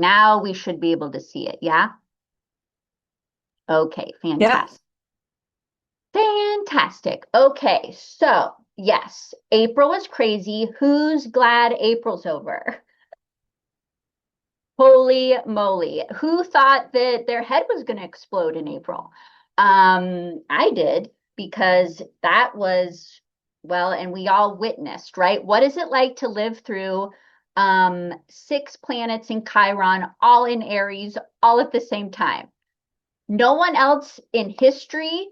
Now we should be able to see it. Yeah. Okay. Yep. Fantastic. Fantastic. Okay. So yes, April was crazy. Who's glad April's over? Holy moly. Who thought that their head was going to explode in April? I did because that was, well, and we all witnessed, right? What is it like to live through six planets in Chiron, all in Aries, all at the same time? No one else in history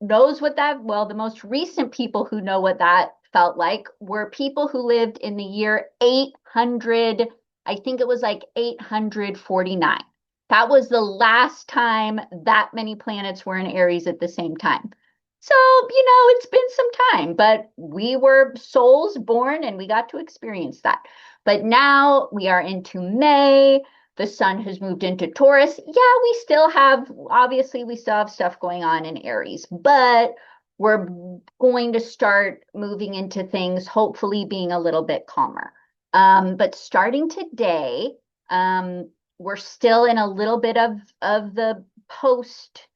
knows what that, well, the most recent people who know what that felt like were people who lived in the year 800, I think it was like 849. That was the last time that many planets were in Aries at the same time. So, it's been some time, but we were souls born and we got to experience that. But now we are into May. The sun has moved into Taurus. Yeah, we still have stuff going on in Aries, but we're going to start moving into things, hopefully being a little bit calmer. But starting today, we're still in a little bit of the post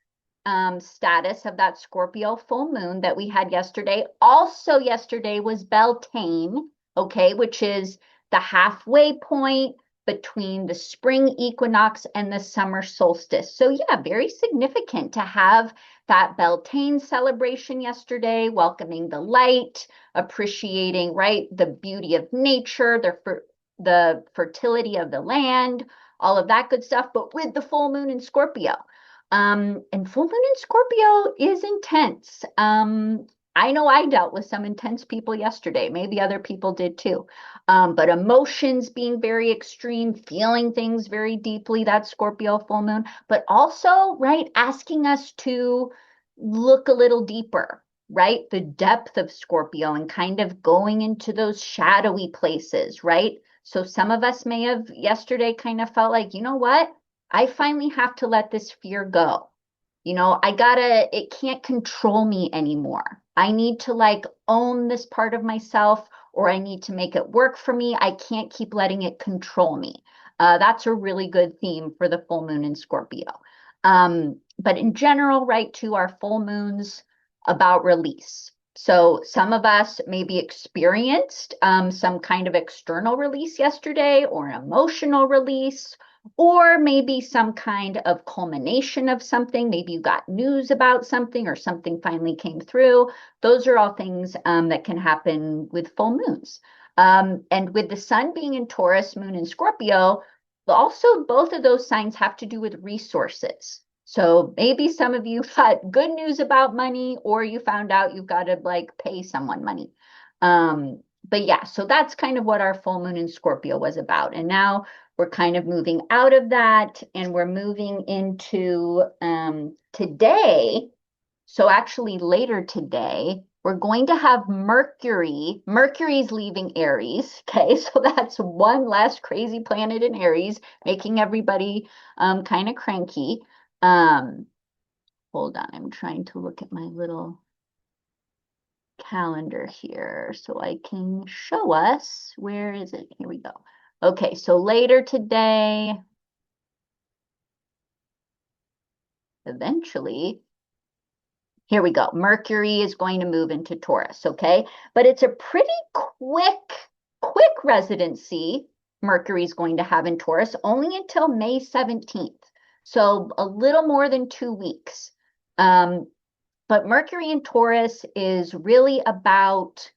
status of that Scorpio full moon that we had yesterday. Also, yesterday was Beltane, okay, which is the halfway point between the spring equinox and the summer solstice. So, yeah, very significant to have that Beltane celebration yesterday, welcoming the light, appreciating, right, the beauty of nature, the fertility of the land, all of that good stuff, but with the full moon in Scorpio. And full moon in Scorpio is intense. I know I dealt with some intense people yesterday. Maybe other people did too. But emotions being very extreme, feeling things very deeply, that's Scorpio full moon, but also, right, asking us to look a little deeper, right? The depth of Scorpio and kind of going into those shadowy places, right? So some of us may have yesterday kind of felt like, you know what? I finally have to let this fear go. It can't control me anymore. I need to like own this part of myself, or I need to make it work for me. I can't keep letting it control me. That's a really good theme for the full moon in Scorpio. But in general, right, too, our full moons about release. So some of us maybe experienced some kind of external release yesterday or an emotional release or maybe some kind of culmination of something. Maybe you got news about something or something finally came through. Those are all things that can happen with full moons. And with the sun being in Taurus, moon in Scorpio, also both of those signs have to do with resources. So maybe some of you got good news about money, or you found out you've got to like pay someone money. But yeah, so that's kind of what our full moon in Scorpio was about. And now we're kind of moving out of that and we're moving into today. So actually later today, we're going to have Mercury. Mercury's leaving Aries. Okay, so that's one less crazy planet in Aries, making everybody kind of cranky. Um, Hold on, I'm trying to look at my little calendar here so I can show us. Where is it? Here we go. Okay, so later today, eventually, here we go. Mercury is going to move into Taurus, okay? But it's a pretty quick residency Mercury's going to have in Taurus, only until May 17th. So a little more than 2 weeks. But Mercury in Taurus is really about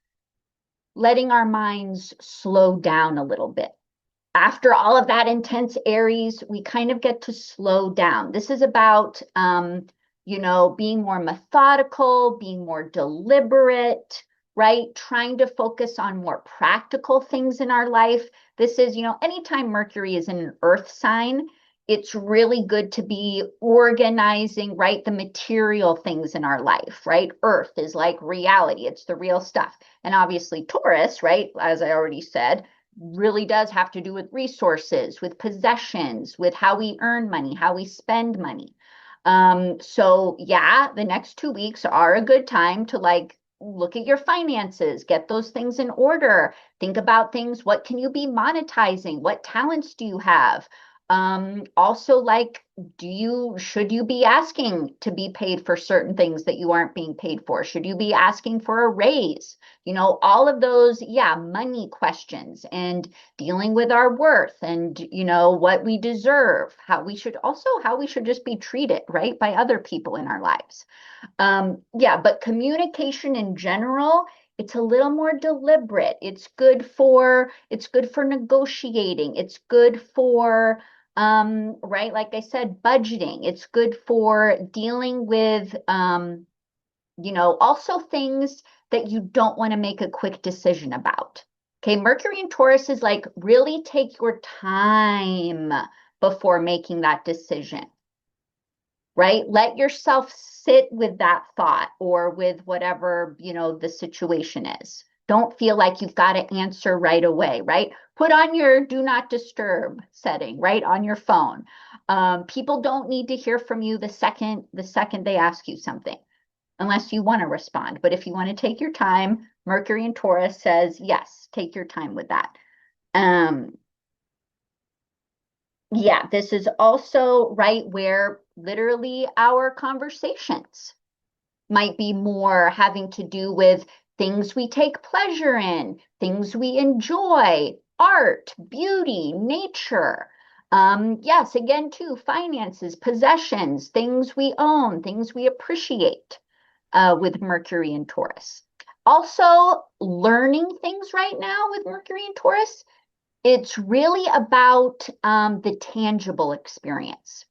letting our minds slow down a little bit. After all of that intense Aries, we kind of get to slow down. This is about, being more methodical, being more deliberate, right? Trying to focus on more practical things in our life. This is, anytime Mercury is in an earth sign, it's really good to be organizing, right? The material things in our life, right? Earth is like reality, it's the real stuff. And obviously, Taurus, right? As I already said, really does have to do with resources, with possessions, with how we earn money, how we spend money. So yeah, the next 2 weeks are a good time to like look at your finances, get those things in order, think about things. What can you be monetizing? What talents do you have? Also, like, should you be asking to be paid for certain things that you aren't being paid for? Should you be asking for a raise? All of those, yeah, money questions and dealing with our worth and, what we deserve, how we should just be treated, right, by other people in our lives. Yeah, but communication in general, it's a little more deliberate. It's good for negotiating. It's good for right, like I said, budgeting. It's good for dealing with also things that you don't want to make a quick decision about. Okay, Mercury and Taurus is like really take your time before making that decision, right? Let yourself sit with that thought or with whatever, the situation is. Don't feel like you've got to answer right away, right? Put on your do not disturb setting, right, on your phone. People don't need to hear from you the second they ask you something, unless you want to respond. But if you want to take your time, Mercury and Taurus says, yes, take your time with that. Um, yeah, this is also right where literally our conversations might be more having to do with things we take pleasure in, things we enjoy, art, beauty, nature. Yes, again, too, finances, possessions, things we own, things we appreciate with Mercury and Taurus. Also, learning things right now with Mercury and Taurus, it's really about the tangible experience.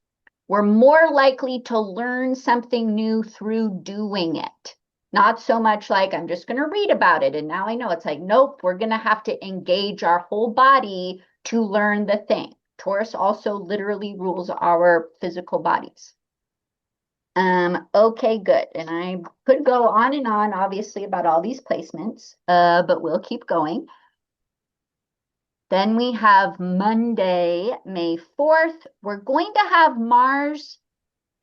We're more likely to learn something new through doing it. Not so much like I'm just going to read about it and now I know. It's like, nope, we're going to have to engage our whole body to learn the thing. Taurus also literally rules our physical bodies. Okay, good. And I could go on and on, obviously, about all these placements, but we'll keep going. Then we have Monday, May 4th. We're going to have Mars,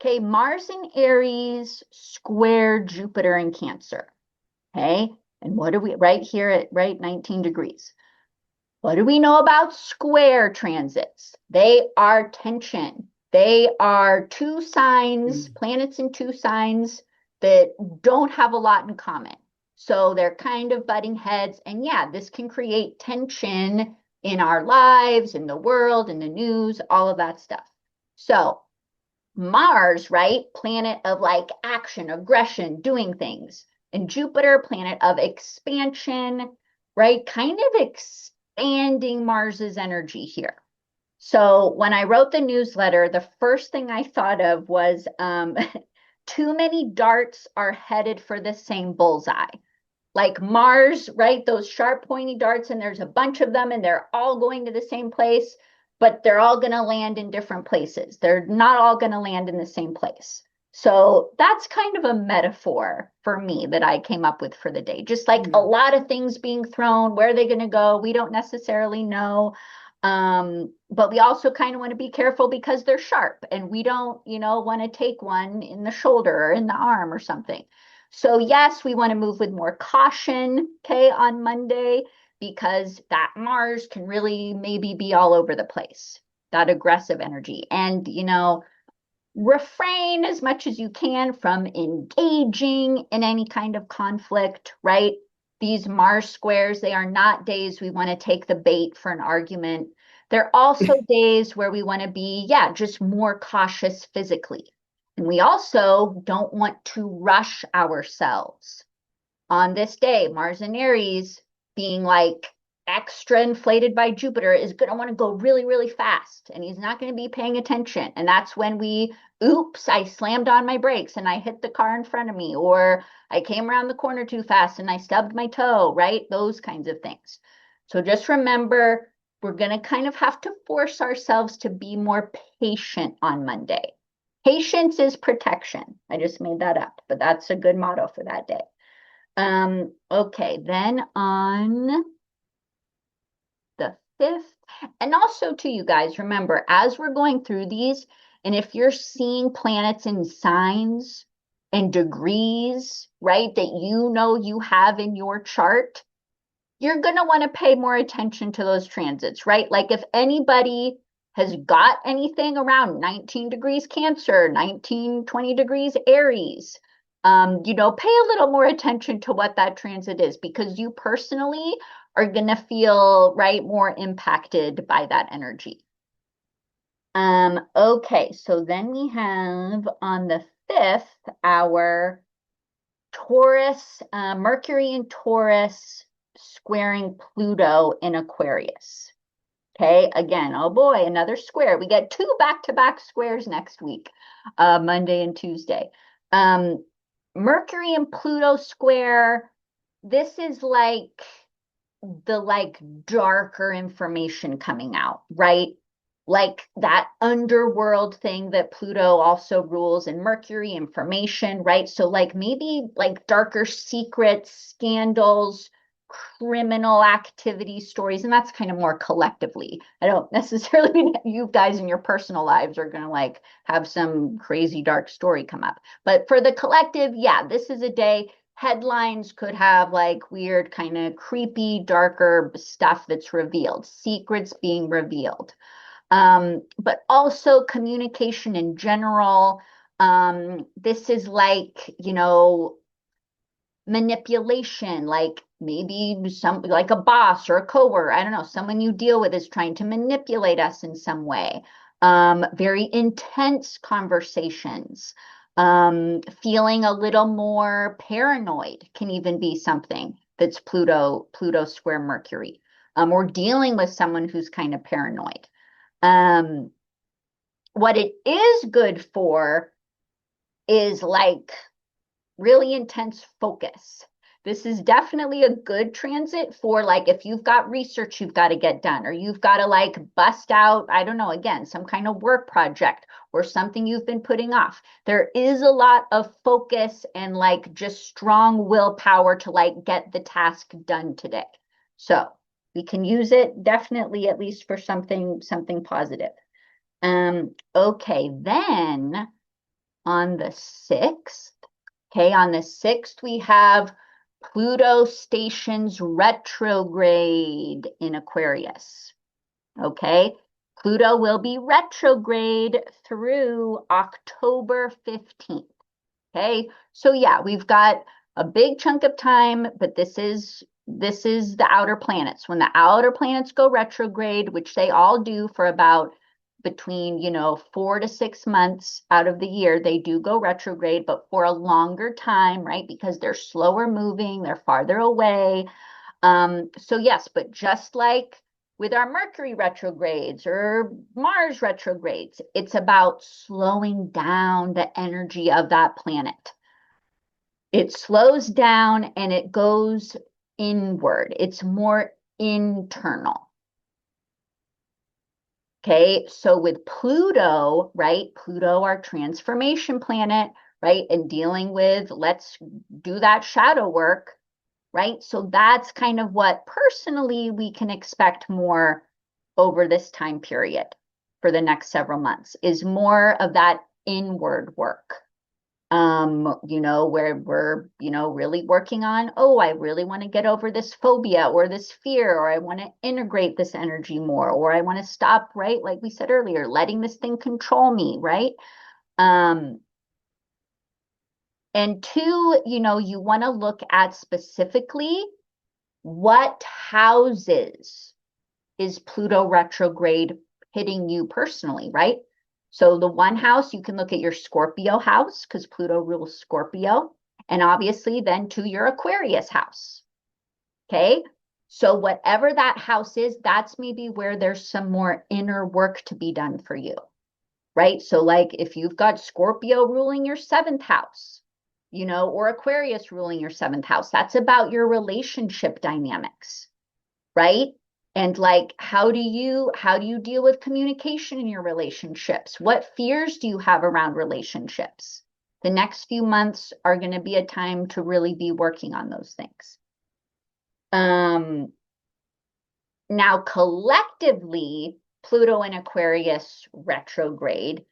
okay, Mars in Aries square Jupiter in Cancer, okay? And what do we, right here at, right, 19 degrees. What do we know about square transits? They are tension. They are two signs, planets in two signs that don't have a lot in common. So they're kind of butting heads. And yeah, this can create tension in our lives, in the world, in the news, all of that stuff. So Mars, right? Planet of like action, aggression, doing things. And Jupiter, planet of expansion, right? Kind of expanding Mars's energy here. So when I wrote the newsletter, the first thing I thought of was too many darts are headed for the same bullseye. Like Mars, right? Those sharp, pointy darts, and there's a bunch of them, and they're all going to the same place, but they're all going to land in different places. They're not all going to land in the same place. So that's kind of a metaphor for me that I came up with for the day. Just like a lot of things being thrown, where are they going to go? We don't necessarily know. But we also kind of want to be careful because they're sharp and we don't, want to take one in the shoulder or in the arm or something. So yes, we want to move with more caution, okay, on Monday, because that Mars can really maybe be all over the place, that aggressive energy. And, refrain as much as you can from engaging in any kind of conflict, right? These Mars squares, they are not days we want to take the bait for an argument. They're also days where we want to be, yeah, just more cautious physically. And we also don't want to rush ourselves. On this day, Mars and Aries being like extra inflated by Jupiter is going to want to go really, really fast. And he's not going to be paying attention. And that's when oops, I slammed on my brakes and I hit the car in front of me, or I came around the corner too fast and I stubbed my toe, right? Those kinds of things. So just remember, we're going to kind of have to force ourselves to be more patient on Monday. Patience is protection. I just made that up, but that's a good motto for that day. Okay, then on the 5th, and also to you guys, remember, as we're going through these, and if you're seeing planets in signs and degrees, right, that you have in your chart, you're going to want to pay more attention to those transits, right? Like if anybody has got anything around 19 degrees Cancer, 19, 20 degrees Aries, pay a little more attention to what that transit is, because you personally are going to feel, right, more impacted by that energy. Okay, so then we have on the 5th, our Taurus, Mercury in Taurus squaring Pluto in Aquarius. Okay, again, oh boy, another square. We get two back-to-back squares next week, Monday and Tuesday. Mercury and Pluto square, this is like the darker information coming out, right? Like that underworld thing that Pluto also rules, and Mercury information, right? So like maybe like darker secrets, scandals, criminal activity stories, and that's kind of more collectively. I don't necessarily mean you guys in your personal lives are going to like have some crazy dark story come up. But for the collective, yeah, this is a day headlines could have like weird, kind of creepy, darker stuff that's revealed, secrets being revealed. But also communication in general. This is like, manipulation, like maybe some like a boss or a coworker, I don't know, someone you deal with is trying to manipulate us in some way. Very intense conversations. Feeling a little more paranoid can even be something that's Pluto square Mercury. Or dealing with someone who's kind of paranoid. What it is good for is like really intense focus. This is definitely a good transit for like if you've got research you've got to get done, or you've got to like bust out, I don't know, again, some kind of work project or something you've been putting off. There is a lot of focus and like just strong willpower to like get the task done today. So we can use it definitely at least for something positive. Okay, then on the 6th, okay, on the 6th, we have Pluto stations retrograde in Aquarius. Okay, Pluto will be retrograde through October 15th. Okay, so yeah, we've got a big chunk of time, but this is the outer planets. When the outer planets go retrograde, which they all do for about between 4 to 6 months out of the year, they do go retrograde, but for a longer time, right? Because they're slower moving, they're farther away. So yes, but just like with our Mercury retrogrades or Mars retrogrades, it's about slowing down the energy of that planet. It slows down and it goes inward. It's more internal. Okay, so with Pluto, right? Pluto, our transformation planet, right? And dealing with, let's do that shadow work, right? So that's kind of what personally we can expect more over this time period for the next several months is more of that inward work. Where we're, really working on, oh, I really want to get over this phobia or this fear, or I want to integrate this energy more, or I want to stop, right? Like we said earlier, letting this thing control me, right? And two, you want to look at specifically what houses is Pluto retrograde hitting you personally, right? So the one house, you can look at your Scorpio house because Pluto rules Scorpio, and obviously then to your Aquarius house. Okay, so whatever that house is, that's maybe where there's some more inner work to be done for you, right? So like if you've got Scorpio ruling your 7th house, or Aquarius ruling your 7th house, that's about your relationship dynamics, right? And like how do you deal with communication in your relationships? What fears do you have around relationships? The next few months are going to be a time to really be working on those things. Now collectively, Pluto and Aquarius retrograde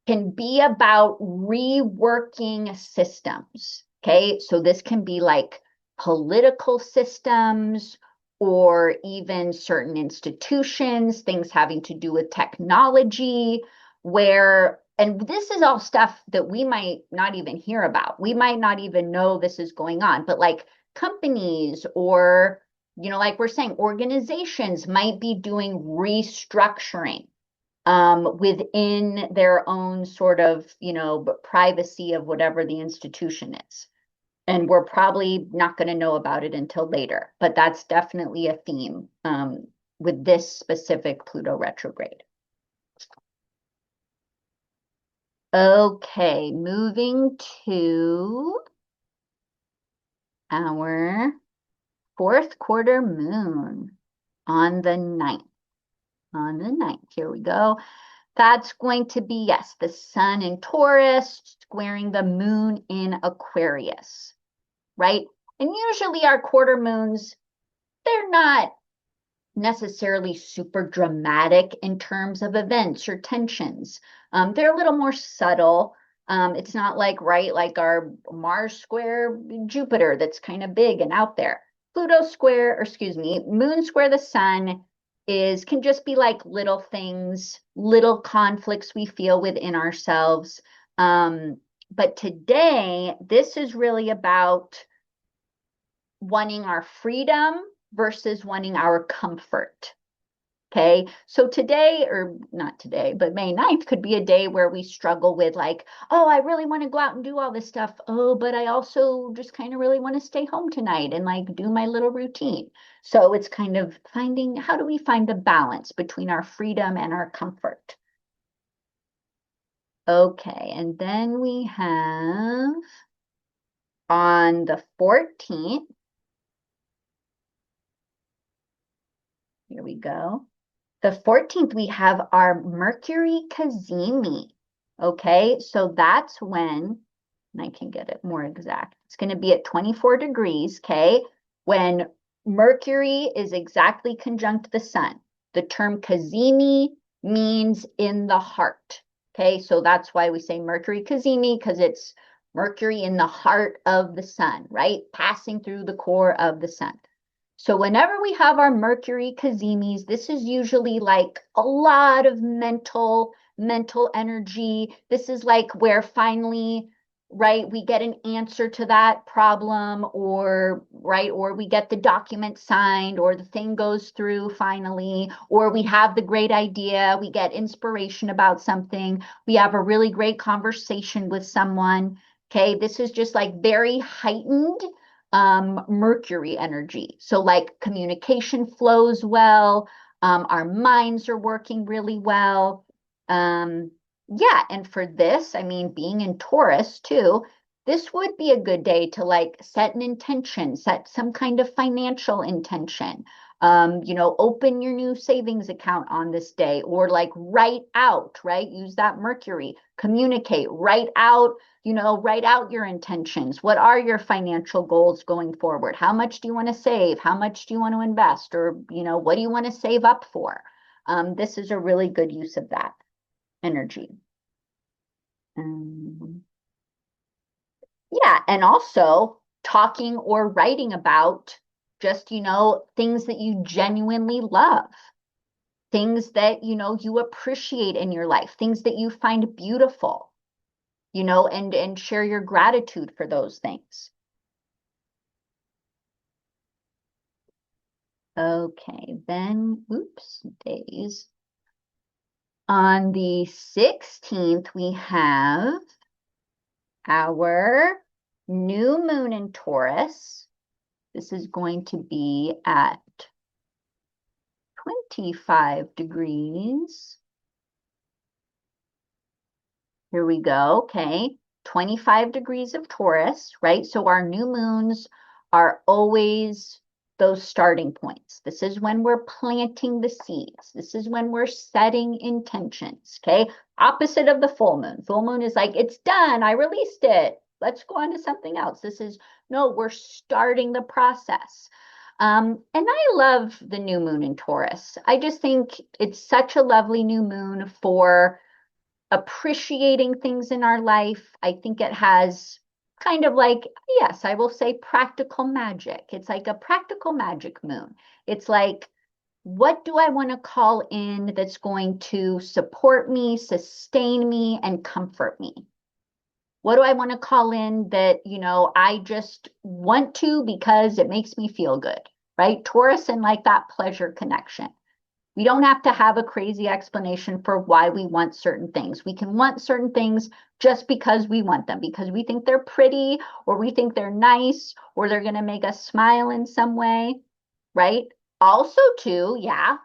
can be about reworking systems. Okay, so this can be like political systems or even certain institutions, things having to do with technology, where, and this is all stuff that we might not even hear about. We might not even know this is going on, but like companies or, like we're saying, organizations might be doing restructuring within their own sort of, privacy of whatever the institution is. And we're probably not going to know about it until later, but that's definitely a theme with this specific Pluto retrograde. Okay, moving to our fourth quarter moon on the 9th. On the 9th, here we go. That's going to be, yes, the sun in Taurus squaring the moon in Aquarius, right? And usually our quarter moons, they're not necessarily super dramatic in terms of events or tensions. They're a little more subtle. It's not like, right, like our Mars square Jupiter that's kind of big and out there. Pluto square, or excuse me, moon square the sun can just be like little things, little conflicts we feel within ourselves. But today, this is really about wanting our freedom versus wanting our comfort. Okay, so today, or not today, but May 9th could be a day where we struggle with like, oh, I really want to go out and do all this stuff. Oh, but I also just kind of really want to stay home tonight and like do my little routine. So it's kind of finding, how do we find the balance between our freedom and our comfort? Okay, and then we have on the 14th, here we go. The 14th, we have our Mercury cazimi. Okay, so that's when, and I can get it more exact, it's going to be at 24 degrees, okay, when Mercury is exactly conjunct the sun. The term cazimi means in the heart. Okay, so that's why we say Mercury cazimi, because it's Mercury in the heart of the sun, right? Passing through the core of the sun. So whenever we have our Mercury cazimis, this is usually like a lot of mental energy. This is like where finally, right, we get an answer to that problem, or right, or we get the document signed, or the thing goes through finally, or we have the great idea, we get inspiration about something, we have a really great conversation with someone. Okay, this is just like very heightened Mercury energy. So like communication flows well, our minds are working really well. Yeah, and for this, I mean, being in Taurus too, this would be a good day to like set an intention, set some kind of financial intention. Open your new savings account on this day, or like write out, right? Use that Mercury, communicate, write out your intentions. What are your financial goals going forward? How much do you want to save? How much do you want to invest? Or, what do you want to save up for? This is a really good use of that energy. Yeah, and also talking or writing about just, things that you genuinely love, things that, you appreciate in your life, things that you find beautiful, and share your gratitude for those things. Okay, then, oops, days. On the 16th, we have our new moon in Taurus. This is going to be at 25 degrees. Here we go. Okay. 25 degrees of Taurus, right? So our new moons are always those starting points. This is when we're planting the seeds. This is when we're setting intentions. Okay. Opposite of the full moon. Full moon is like, it's done. I released it. Let's go on to something else. This is, no, we're starting the process. And I love the new moon in Taurus. I just think it's such a lovely new moon for appreciating things in our life. I think it has kind of like, yes, I will say practical magic. It's like a practical magic moon. It's like, what do I want to call in that's going to support me, sustain me, and comfort me? What do I want to call in that, I just want to because it makes me feel good, right? Taurus and like that pleasure connection. We don't have to have a crazy explanation for why we want certain things. We can want certain things just because we want them, because we think they're pretty, or we think they're nice, or they're going to make us smile in some way, right? Also, too, yeah,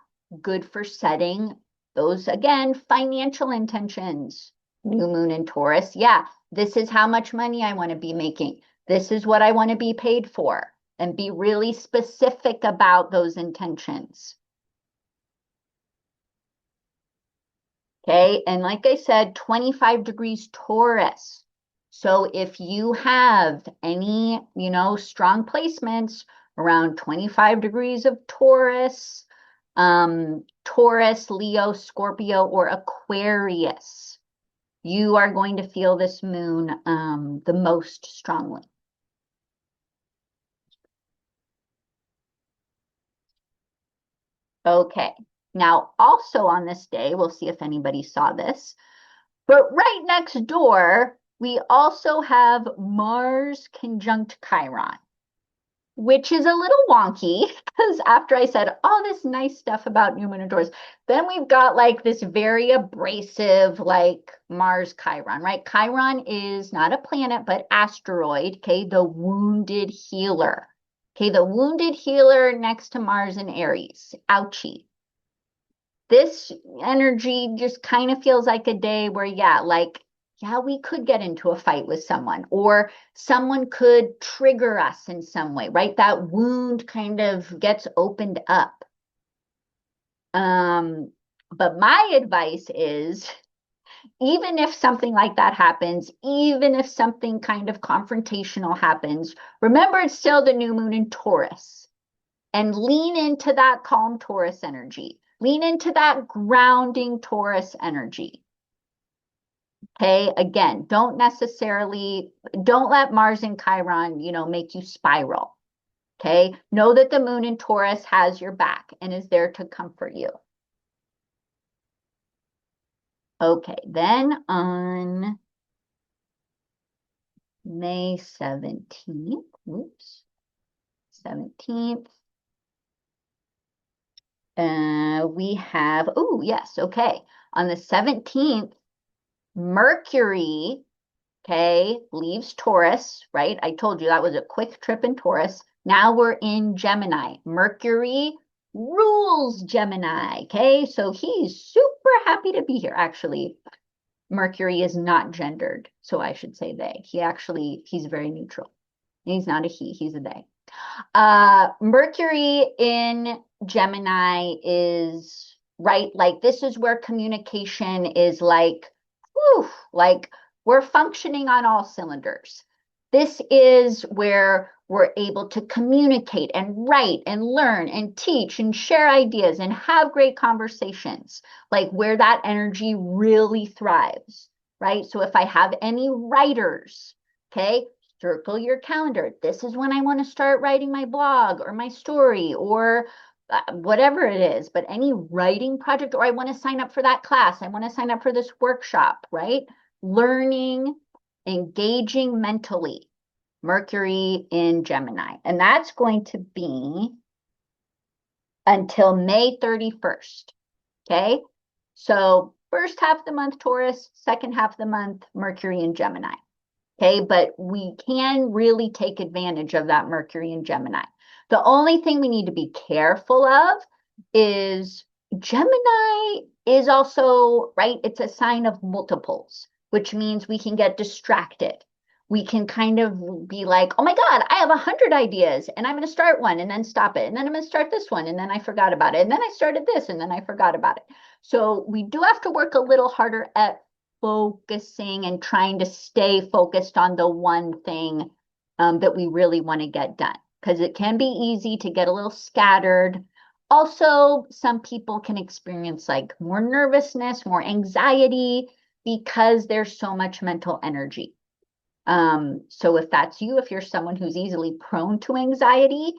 good for setting those, again, financial intentions. New moon in Taurus. Yeah, this is how much money I want to be making. This is what I want to be paid for, and be really specific about those intentions. Okay, and like I said, 25 degrees Taurus. So if you have any, strong placements around 25 degrees of Taurus, Taurus, Leo, Scorpio, or Aquarius, you are going to feel this moon the most strongly. Okay, now also on this day, we'll see if anybody saw this. But right next door, we also have Mars conjunct Chiron, which is a little wonky because after I said all this nice stuff about New Moon and Taurus, then we've got like this very abrasive, like Mars Chiron, right? Chiron is not a planet, but asteroid, okay? The wounded healer. Okay, the wounded healer next to Mars and Aries. Ouchie. This energy just kind of feels like a day where, yeah, we could get into a fight with someone, or someone could trigger us in some way, right? That wound kind of gets opened up. But my advice is, even if something like that happens, even if something kind of confrontational happens, remember it's still the new moon in Taurus, and lean into that calm Taurus energy. Lean into that grounding Taurus energy. Okay, again, don't let Mars and Chiron, make you spiral. Okay, know that the moon in Taurus has your back and is there to comfort you. Okay, then on May 17th, 17th, we have, oh, yes, okay. On the 17th, Mercury, okay, leaves Taurus, right? I told you that was a quick trip in Taurus. Now we're in Gemini. Mercury rules Gemini, okay? So he's super happy to be here. Actually, Mercury is not gendered, so I should say they. He's very neutral. He's not a he, he's a they. Mercury in Gemini is, right, like this is where communication is like, whew, like we're functioning on all cylinders. This is where we're able to communicate and write and learn and teach and share ideas and have great conversations, like where that energy really thrives, right? So if I have any writers, okay, circle your calendar. This is when I want to start writing my blog or my story or whatever it is, but any writing project, or I want to sign up for that class. I want to sign up for this workshop, right? Learning, engaging mentally, Mercury in Gemini. And that's going to be until May 31st. Okay. So first half of the month, Taurus, second half of the month, Mercury in Gemini. Okay, but we can really take advantage of that Mercury in Gemini. The only thing we need to be careful of is Gemini is also, right, it's a sign of multiples, which means we can get distracted. We can kind of be like, oh my God, I have 100 ideas and I'm going to start one and then stop it. And then I'm going to start this one and then I forgot about it. And then I started this and then I forgot about it. So we do have to work a little harder at focusing and trying to stay focused on the one thing that we really want to get done, because it can be easy to get a little scattered. Also, some people can experience like more nervousness, more anxiety because there's so much mental energy. So if that's you, if you're someone who's easily prone to anxiety,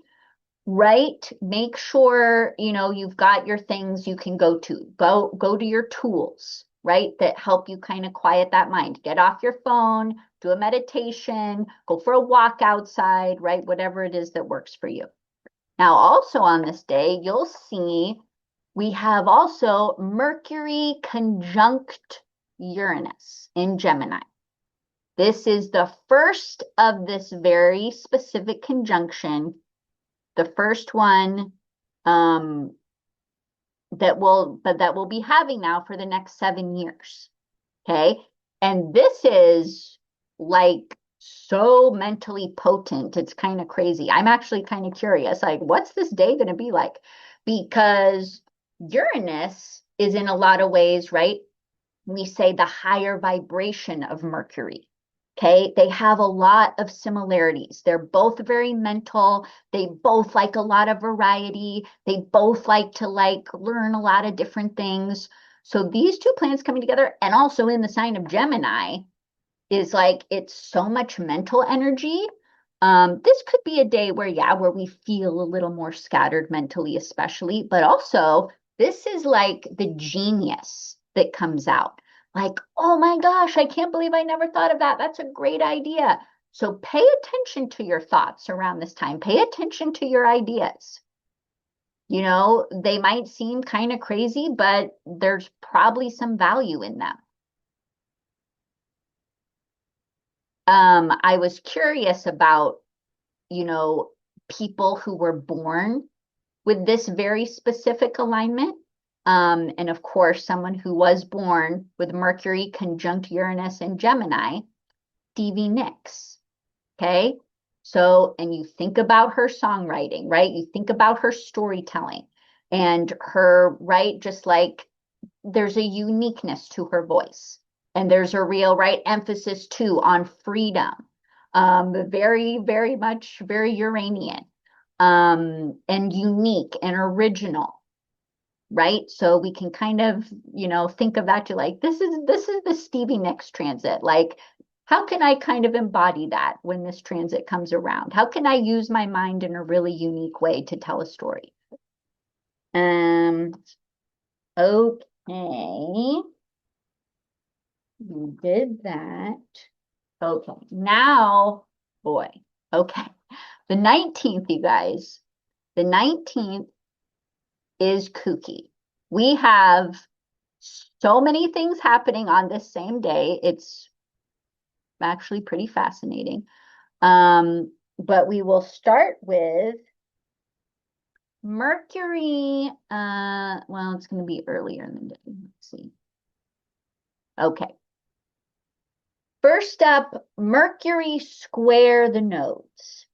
right, make sure, you've got your things you can go to. Go to your tools, right, that help you kind of quiet that mind. Get off your phone, do a meditation, go for a walk outside, right? Whatever it is that works for you. Now, also on this day, you'll see we have also Mercury conjunct Uranus in Gemini. This is the first of this very specific conjunction, the first one that we'll be having now for the next 7 years. Okay. And this is like so mentally potent. It's kind of crazy. I'm actually kind of curious, like, what's this day going to be like? Because Uranus is in a lot of ways, right? We say the higher vibration of Mercury. Okay, they have a lot of similarities. They're both very mental. They both like a lot of variety. They both like to learn a lot of different things. So these two planets coming together, and also in the sign of Gemini, is it's so much mental energy. This could be a day where we feel a little more scattered mentally, especially, but also this is like the genius that comes out. Like, oh my gosh, I can't believe I never thought of that. That's a great idea. So pay attention to your thoughts around this time. Pay attention to your ideas. They might seem kind of crazy, but there's probably some value in them. I was curious about, people who were born with this very specific alignment. And of course, someone who was born with Mercury conjunct Uranus and Gemini, Stevie Nicks. Okay. So, and you think about her songwriting, right? You think about her storytelling and her, right? Just like there's a uniqueness to her voice. And there's a real, right, emphasis too on freedom. Very, very much, very Uranian, and unique and original, right? So we can kind of, think of that to this is the Stevie Nicks transit. Like, how can I kind of embody that when this transit comes around? How can I use my mind in a really unique way to tell a story? Okay. You did that. Okay. Now, boy. Okay. The 19th, you guys. The 19th is kooky. We have so many things happening on this same day. It's actually pretty fascinating. But we will start with Mercury. Well, it's going to be earlier in the day. Let's see. Okay. First up, Mercury square the nodes.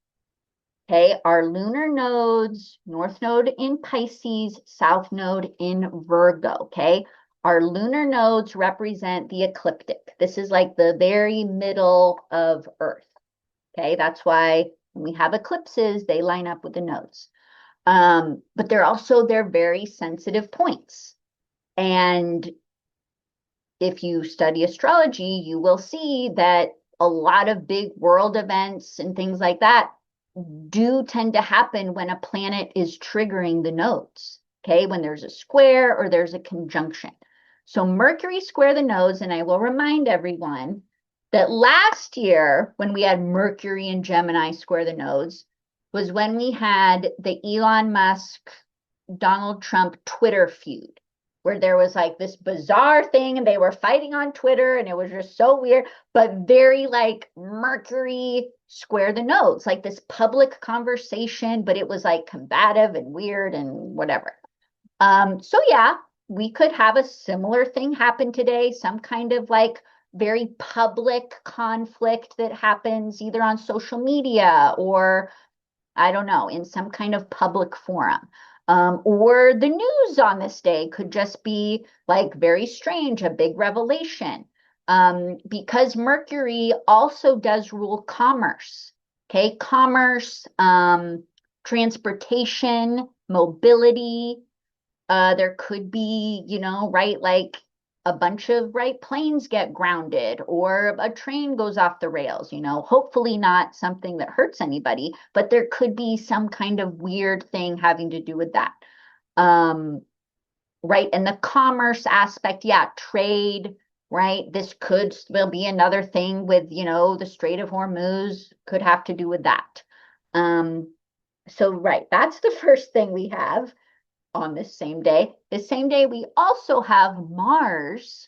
Okay, our lunar nodes, north node in Pisces, south node in Virgo. Okay, our lunar nodes represent the ecliptic. This is like the very middle of Earth. Okay, that's why when we have eclipses, they line up with the nodes. But they're very sensitive points. And if you study astrology, you will see that a lot of big world events and things like that do tend to happen when a planet is triggering the nodes, okay? When there's a square or there's a conjunction. So Mercury square the nodes, and I will remind everyone that last year when we had Mercury and Gemini square the nodes was when we had the Elon Musk, Donald Trump Twitter feud, where there was like this bizarre thing and they were fighting on Twitter and it was just so weird, but very like Mercury square the nodes, like this public conversation, but it was like combative and weird and whatever. So yeah, we could have a similar thing happen today, some kind of like very public conflict that happens either on social media or I don't know, in some kind of public forum. Or the news on this day could just be like very strange, a big revelation. Because Mercury also does rule commerce. Okay, commerce, transportation, mobility. There could be, right, like a bunch of planes get grounded or a train goes off the rails, hopefully not something that hurts anybody, but there could be some kind of weird thing having to do with that. Right. And the commerce aspect, yeah, trade, right? This could will be another thing with, the Strait of Hormuz could have to do with that. So, right, that's the first thing we have on this same day. This same day, we also have Mars's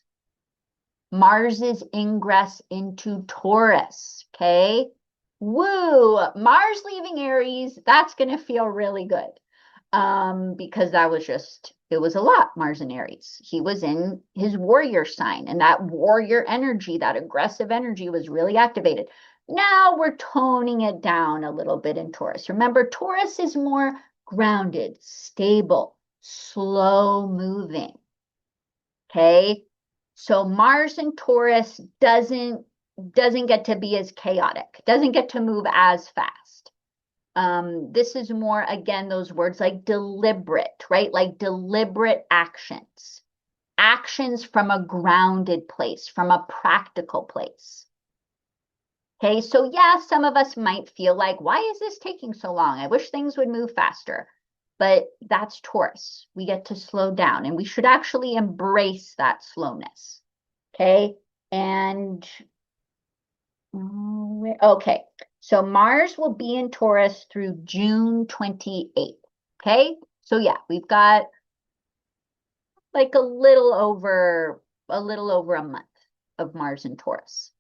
ingress into Taurus. Okay. Woo! Mars leaving Aries, that's going to feel really good. Because it was a lot, Mars and Aries. He was in his warrior sign, and that warrior energy, that aggressive energy was really activated. Now we're toning it down a little bit in Taurus. Remember, Taurus is more grounded, stable, slow moving. Okay. So Mars and Taurus doesn't get to be as chaotic, doesn't get to move as fast. This is more, again, those words like deliberate, right? Like deliberate actions, actions from a grounded place, from a practical place. Okay, so yeah, some of us might feel like, why is this taking so long? I wish things would move faster. But that's Taurus. We get to slow down, and we should actually embrace that slowness. Okay, and okay, so Mars will be in Taurus through June 28th. Okay, so yeah, we've got like a little over a month of Mars in Taurus.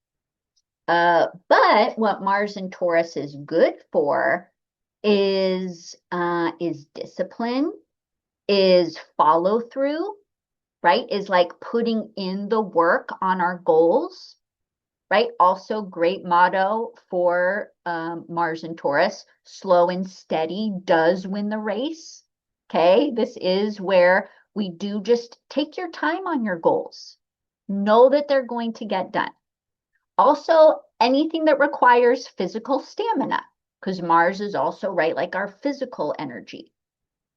But what Mars in Taurus is good for is discipline, is follow through, right? Is like putting in the work on our goals, right? Also, great motto for Mars and Taurus: slow and steady does win the race. Okay, this is where we do just take your time on your goals. Know that they're going to get done. Also, anything that requires physical stamina, because Mars is also, right, like our physical energy.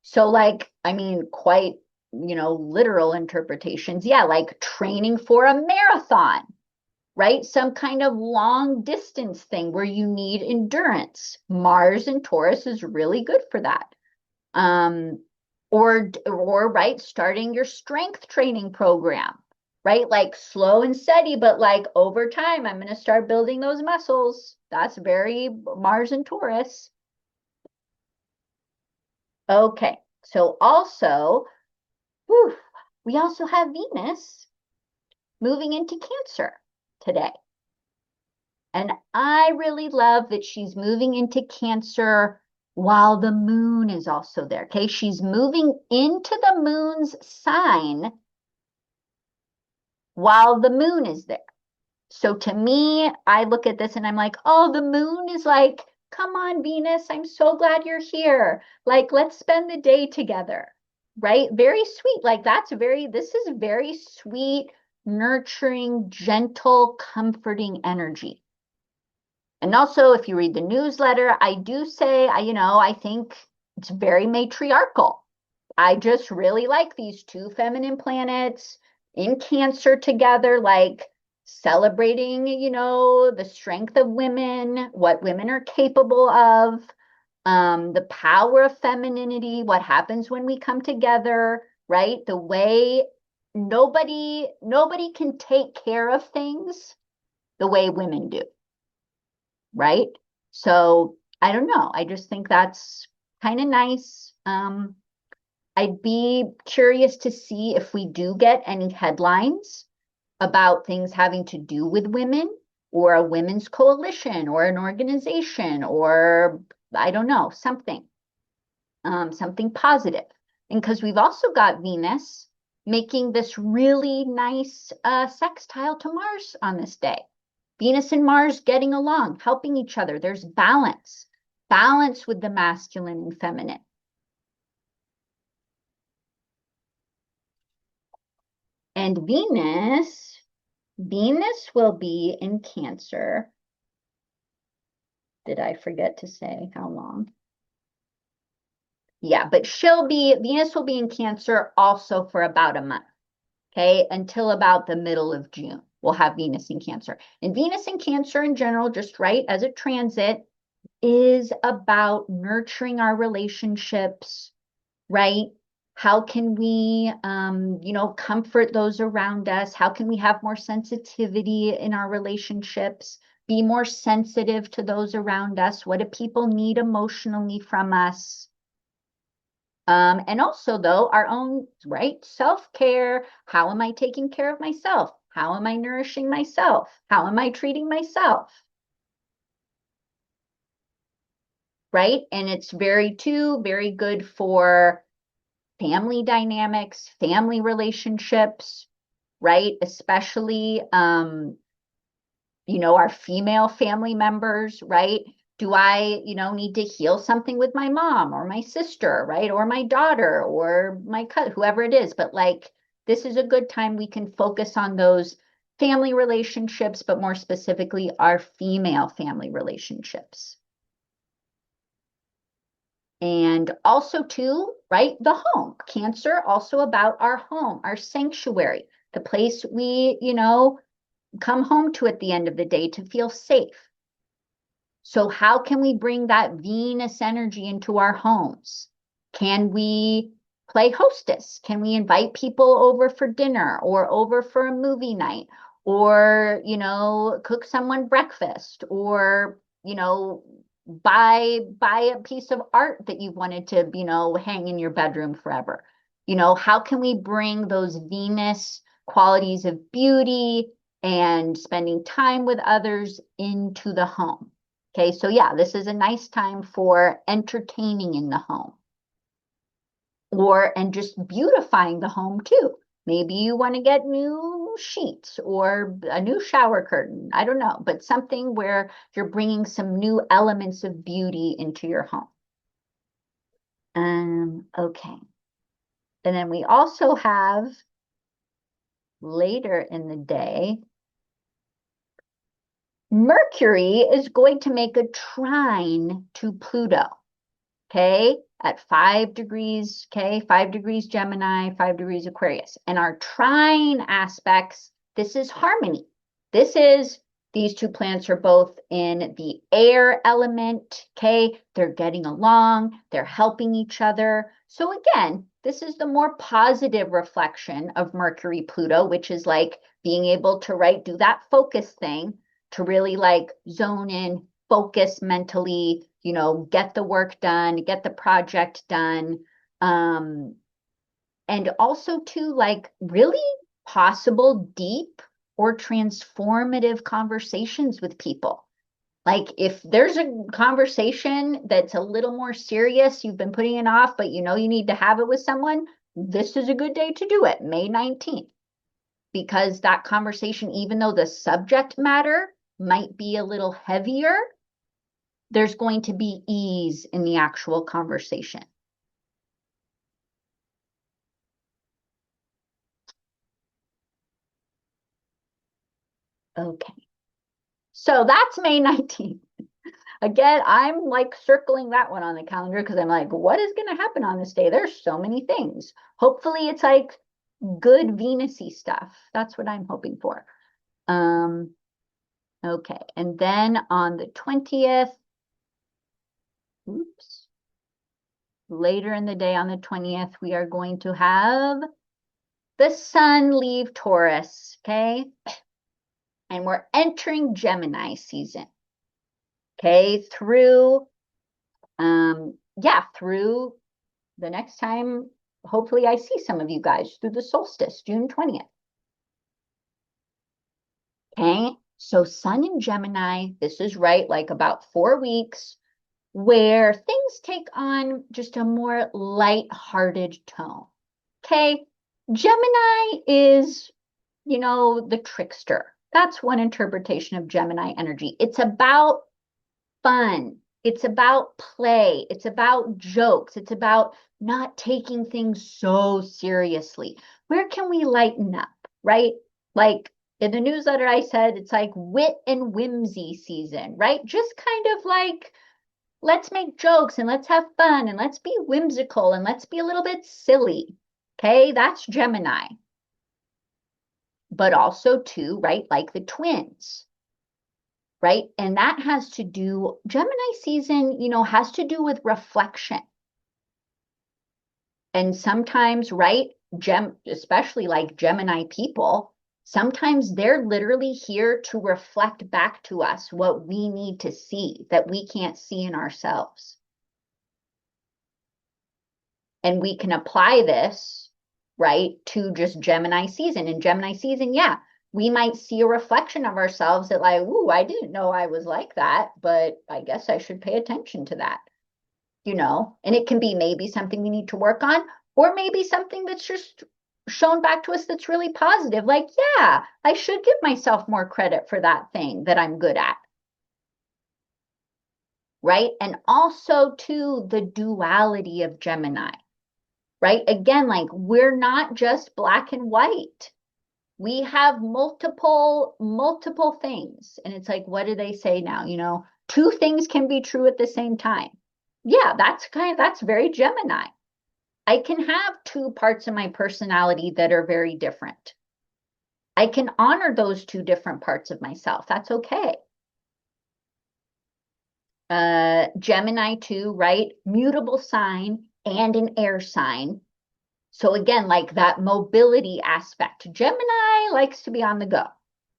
So, like, I mean, quite, literal interpretations. Yeah, like training for a marathon, right? Some kind of long distance thing where you need endurance. Mars and Taurus is really good for that. Or right, starting your strength training program, right? Like slow and steady, but like over time, I'm going to start building those muscles. That's very Mars and Taurus. Okay, so also, whew, we also have Venus moving into Cancer today. And I really love that she's moving into Cancer while the moon is also there. Okay, she's moving into the moon's sign while the moon is there. So to me, I look at this and I'm like, oh, the moon is like, come on, Venus, I'm so glad you're here. Like, let's spend the day together, right? Very sweet. Like, this is very sweet, nurturing, gentle, comforting energy. And also, if you read the newsletter, I do say, I think it's very matriarchal. I just really like these two feminine planets in Cancer together, like celebrating, the strength of women, what women are capable of, the power of femininity, what happens when we come together, right? The way nobody can take care of things the way women do, right? So I don't know. I just think that's kind of nice. I'd be curious to see if we do get any headlines about things having to do with women or a women's coalition or an organization or I don't know, something positive. And because we've also got Venus making this really nice sextile to Mars on this day. Venus and Mars getting along, helping each other. There's balance with the masculine and feminine. And Venus will be in Cancer. Did I forget to say how long? Yeah, but Venus will be in Cancer also for about a month. okay, until about the middle of June. We'll have Venus in Cancer. And Venus in Cancer in general, just right as a transit, is about nurturing our relationships, right? How can we, comfort those around us? How can we have more sensitivity in our relationships? Be more sensitive to those around us? What do people need emotionally from us? And also, though, our own, right, self-care. How am I taking care of myself? How am I nourishing myself? How am I treating myself? Right? And it's very good for family dynamics, family relationships, right? Especially, our female family members, right? Do I, need to heal something with my mom or my sister, right? Or my daughter or my cousin, whoever it is. But like, this is a good time we can focus on those family relationships, but more specifically, our female family relationships. And also, too, right, the home. Cancer, also about our home, our sanctuary, the place we, come home to at the end of the day to feel safe. So, how can we bring that Venus energy into our homes? Can we play hostess? Can we invite people over for dinner or over for a movie night? Or, cook someone breakfast or, buy a piece of art that you've wanted to, hang in your bedroom forever. How can we bring those Venus qualities of beauty and spending time with others into the home? Okay, so yeah, this is a nice time for entertaining in the home and just beautifying the home too. Maybe you want to get new sheets or a new shower curtain. I don't know, but something where you're bringing some new elements of beauty into your home. Okay. And then we also have later in the day, Mercury is going to make a trine to Pluto, okay, at 5 degrees, okay, 5 degrees Gemini, 5 degrees Aquarius. And our trine aspects, this is harmony. These two planets are both in the air element, okay? They're getting along, they're helping each other. So again, this is the more positive reflection of Mercury Pluto, which is like being able to, right, do that focus thing to really like zone in, focus mentally, get the work done, get the project done. And also to like really possible deep or transformative conversations with people. Like if there's a conversation that's a little more serious, you've been putting it off, but you need to have it with someone, this is a good day to do it, May 19th. Because that conversation, even though the subject matter might be a little heavier, there's going to be ease in the actual conversation. Okay. So that's May 19th. Again, I'm like circling that one on the calendar because I'm like, what is going to happen on this day? There's so many things. Hopefully it's like good Venus-y stuff. That's what I'm hoping for. Okay. And then on the 20th, oops, later in the day on the 20th, we are going to have the sun leave Taurus, okay? And we're entering Gemini season, okay? Through the next time, hopefully I see some of you guys through the solstice, June 20th. Okay, so sun in Gemini, this is right, like about 4 weeks, where things take on just a more light-hearted tone. Okay, Gemini is, the trickster. That's one interpretation of Gemini energy. It's about fun. It's about play. It's about jokes. It's about not taking things so seriously. Where can we lighten up, right? Like in the newsletter, I said it's like wit and whimsy season, right? Just kind of like, let's make jokes and let's have fun and let's be whimsical and let's be a little bit silly. Okay, that's Gemini. but also too, right, like the twins, right? And that has to do, Gemini season, has to do with reflection. And sometimes, right, especially like Gemini people, sometimes they're literally here to reflect back to us what we need to see that we can't see in ourselves. And we can apply this, right, to just Gemini season. In Gemini season, yeah, we might see a reflection of ourselves that, like, ooh, I didn't know I was like that, but I guess I should pay attention to that, and it can be maybe something we need to work on, or maybe something that's just shown back to us that's really positive. Like, yeah, I should give myself more credit for that thing that I'm good at. Right. And also, too, the duality of Gemini, right? Again, like we're not just black and white. We have multiple things. And it's like, what do they say now? Two things can be true at the same time. Yeah, that's very Gemini. I can have two parts of my personality that are very different. I can honor those two different parts of myself. That's okay. Gemini too, right? Mutable sign and an air sign. So again, like that mobility aspect. Gemini likes to be on the go.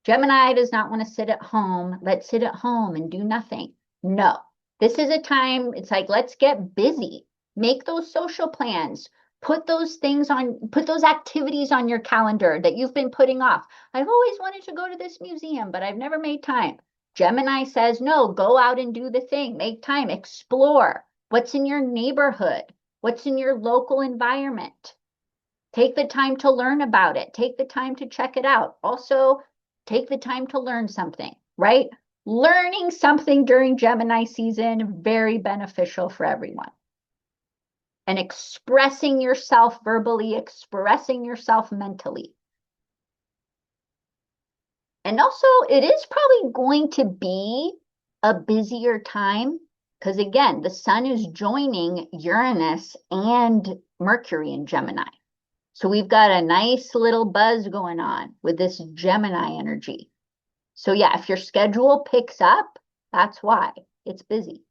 Gemini does not want to sit at home. Let's sit at home and do nothing. No, this is a time, it's like, let's get busy. Make those social plans. Put those activities on your calendar that you've been putting off. I've always wanted to go to this museum, but I've never made time. Gemini says, no, go out and do the thing. Make time, explore. What's in your neighborhood? What's in your local environment? Take the time to learn about it. Take the time to check it out. Also, take the time to learn something, right? Learning something during Gemini season, very beneficial for everyone. And expressing yourself verbally, expressing yourself mentally. And also, it is probably going to be a busier time because, again, the sun is joining Uranus and Mercury in Gemini. So we've got a nice little buzz going on with this Gemini energy. So yeah, if your schedule picks up, that's why it's busy.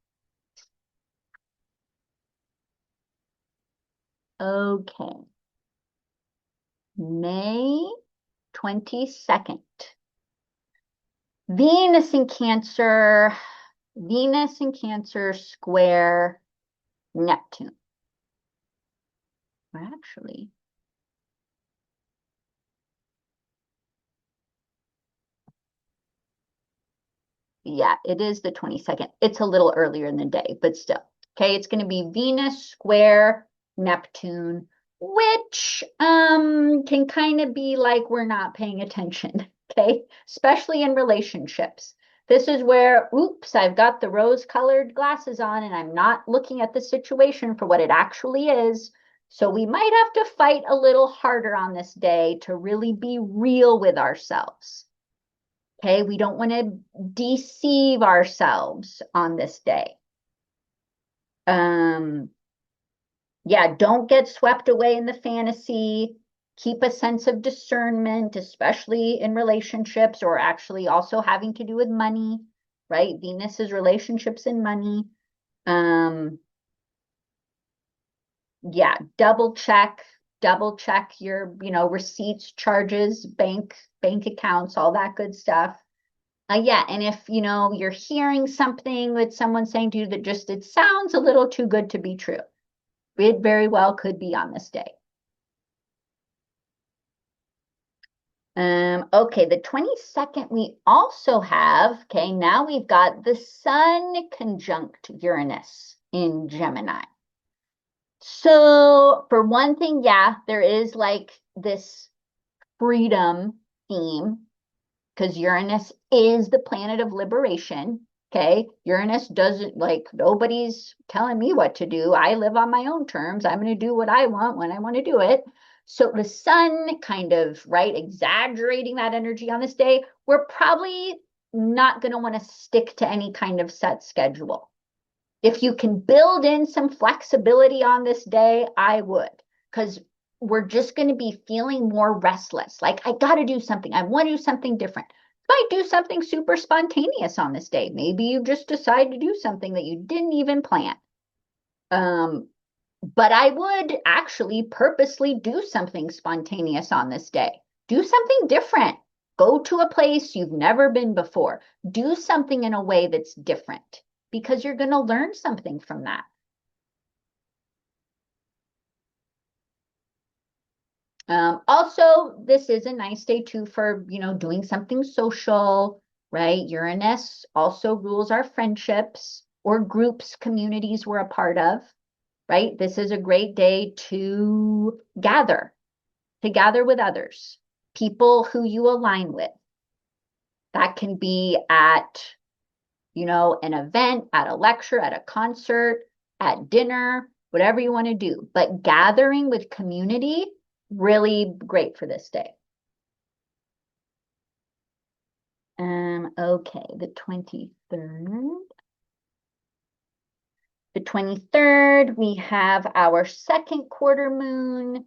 Okay. May 22nd. Venus in Cancer square Neptune. Or actually, yeah, it is the 22nd. It's a little earlier in the day, but still. Okay, it's going to be Venus square Neptune, which can kind of be like we're not paying attention, okay? Especially in relationships. This is where, oops, I've got the rose-colored glasses on and I'm not looking at the situation for what it actually is. So we might have to fight a little harder on this day to really be real with ourselves. Okay, we don't want to deceive ourselves on this day. Yeah, don't get swept away in the fantasy. Keep a sense of discernment, especially in relationships or actually also having to do with money, right? Venus is relationships and money. Yeah, double check your, receipts, charges, bank accounts, all that good stuff. Yeah, and if you're hearing something that someone's saying to you that just it sounds a little too good to be true, it very well could be on this day. Okay, the 22nd we also have, okay, now we've got the Sun conjunct Uranus in Gemini. So for one thing, yeah, there is like this freedom theme because Uranus is the planet of liberation. Okay. Uranus doesn't like nobody's telling me what to do. I live on my own terms. I'm going to do what I want when I want to do it. So the sun kind of, right, exaggerating that energy on this day, we're probably not going to want to stick to any kind of set schedule. If you can build in some flexibility on this day, I would, because we're just going to be feeling more restless. Like, I got to do something. I want to do something different. You might do something super spontaneous on this day. Maybe you just decide to do something that you didn't even plan. But I would actually purposely do something spontaneous on this day. Do something different. Go to a place you've never been before. Do something in a way that's different because you're going to learn something from that. Also, this is a nice day too for, doing something social, right? Uranus also rules our friendships or groups, communities we're a part of, right? This is a great day to gather with others, people who you align with. That can be at, an event, at a lecture, at a concert, at dinner, whatever you want to do. But gathering with community, really great for this day. Okay, the 23rd. The 23rd, we have our second quarter moon.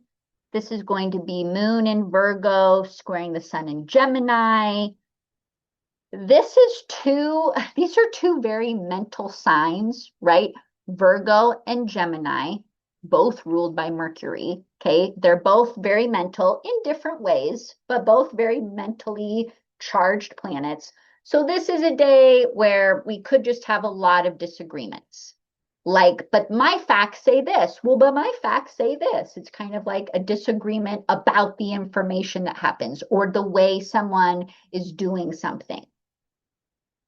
This is going to be moon in Virgo, squaring the sun in Gemini. These are two very mental signs, right? Virgo and Gemini, both ruled by Mercury. Okay. They're both very mental in different ways, but both very mentally charged planets. So this is a day where we could just have a lot of disagreements. Like, but my facts say this. Well, but my facts say this. It's kind of like a disagreement about the information that happens or the way someone is doing something.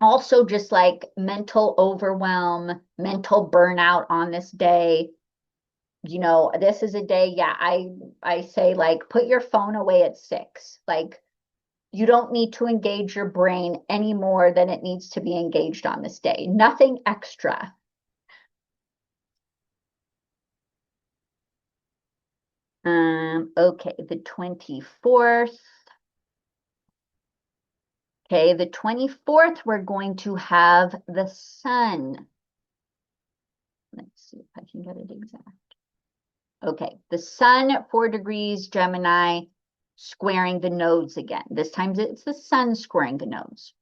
Also, just like mental overwhelm, mental burnout on this day. This is a day, yeah, I say like put your phone away at 6. Like you don't need to engage your brain any more than it needs to be engaged on this day. Nothing extra. Okay, the 24th. Okay, the 24th, we're going to have the sun. Let's see if I can get it exact. Okay, the sun, 4 degrees, Gemini, squaring the nodes again. This time it's the sun squaring the nodes.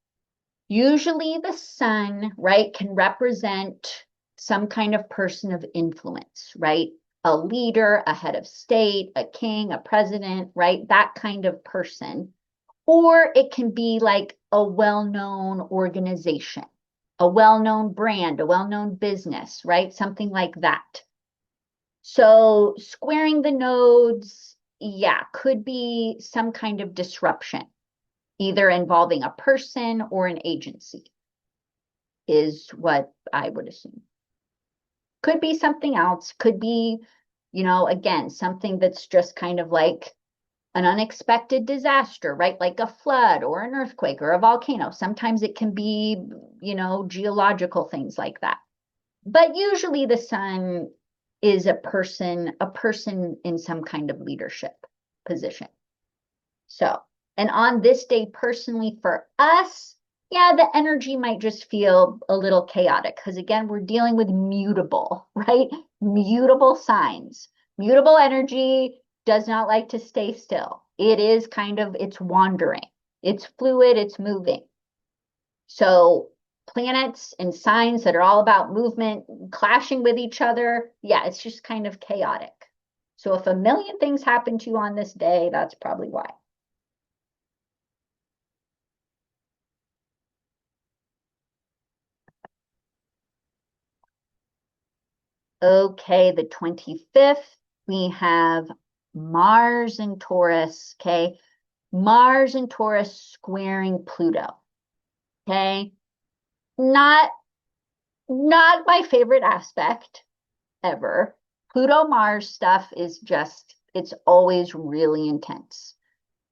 Usually the sun, right, can represent some kind of person of influence, right? A leader, a head of state, a king, a president, right? That kind of person. Or it can be like a well-known organization, a well-known brand, a well-known business, right? Something like that. So squaring the nodes, yeah, could be some kind of disruption, either involving a person or an agency, is what I would assume. Could be something else, could be, again, something that's just kind of like an unexpected disaster, right? Like a flood or an earthquake or a volcano. Sometimes it can be, geological things like that. But usually the sun is a person in some kind of leadership position. So, and on this day personally for us, yeah, the energy might just feel a little chaotic because again, we're dealing with mutable, right? Mutable signs. Mutable energy does not like to stay still. It's wandering. It's fluid, it's moving. So planets and signs that are all about movement clashing with each other, yeah, it's just kind of chaotic. So if a million things happen to you on this day, that's probably why. Okay, the 25th, we have Mars and Taurus, okay? Mars and Taurus squaring Pluto, okay? Not not my favorite aspect ever. Pluto Mars stuff is just it's always really intense.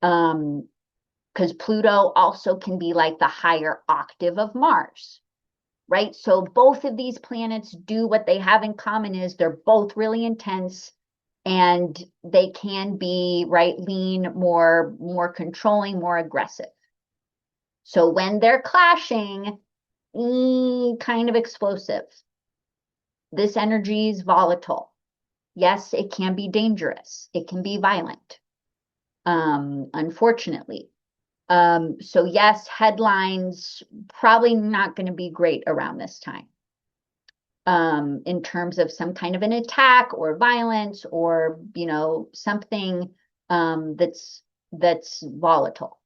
Because Pluto also can be like the higher octave of Mars, right? So both of these planets do what they have in common is they're both really intense and they can be right lean, more controlling, more aggressive. So when they're clashing, kind of explosive. This energy is volatile. Yes, it can be dangerous. It can be violent, unfortunately. So yes, headlines probably not going to be great around this time, in terms of some kind of an attack or violence or, something, that's volatile.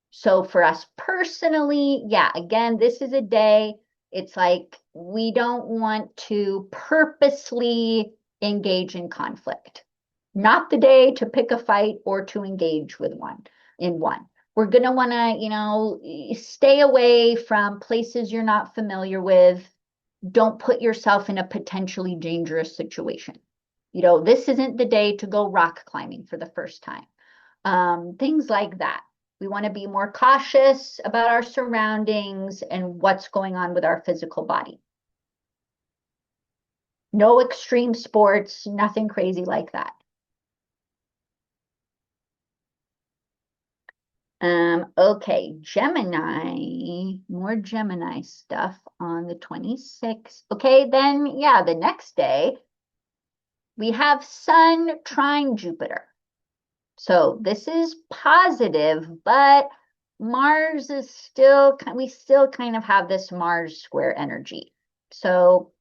So for us personally, yeah, again, this is a day, it's like we don't want to purposely engage in conflict. Not the day to pick a fight or to engage with one. We're going to want to, stay away from places you're not familiar with. Don't put yourself in a potentially dangerous situation. This isn't the day to go rock climbing for the first time. Things like that. We want to be more cautious about our surroundings and what's going on with our physical body. No extreme sports, nothing crazy like that. Okay, Gemini, more Gemini stuff on the 26th. Okay, then, yeah, the next day, we have Sun trine Jupiter. So this is positive, but Mars is still, we still kind of have this Mars square energy. So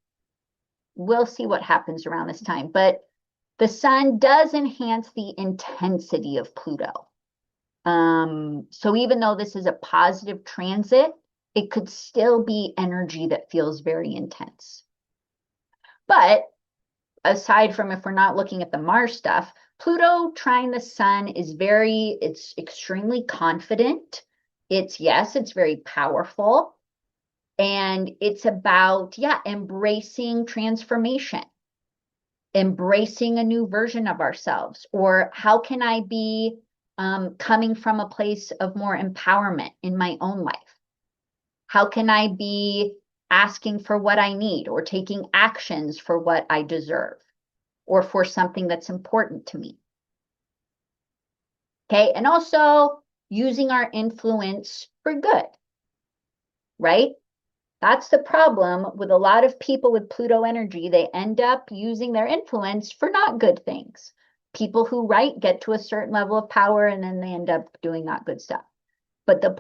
we'll see what happens around this time. But the Sun does enhance the intensity of Pluto. So even though this is a positive transit, it could still be energy that feels very intense. But aside from if we're not looking at the Mars stuff, Pluto trine the Sun is it's extremely confident. It's very powerful. And it's about, yeah, embracing transformation, embracing a new version of ourselves, or how can I be coming from a place of more empowerment in my own life? How can I be asking for what I need or taking actions for what I deserve or for something that's important to me? Okay, and also using our influence for good, right? That's the problem with a lot of people with Pluto energy. They end up using their influence for not good things. People who, right, get to a certain level of power and then they end up doing not good stuff. But the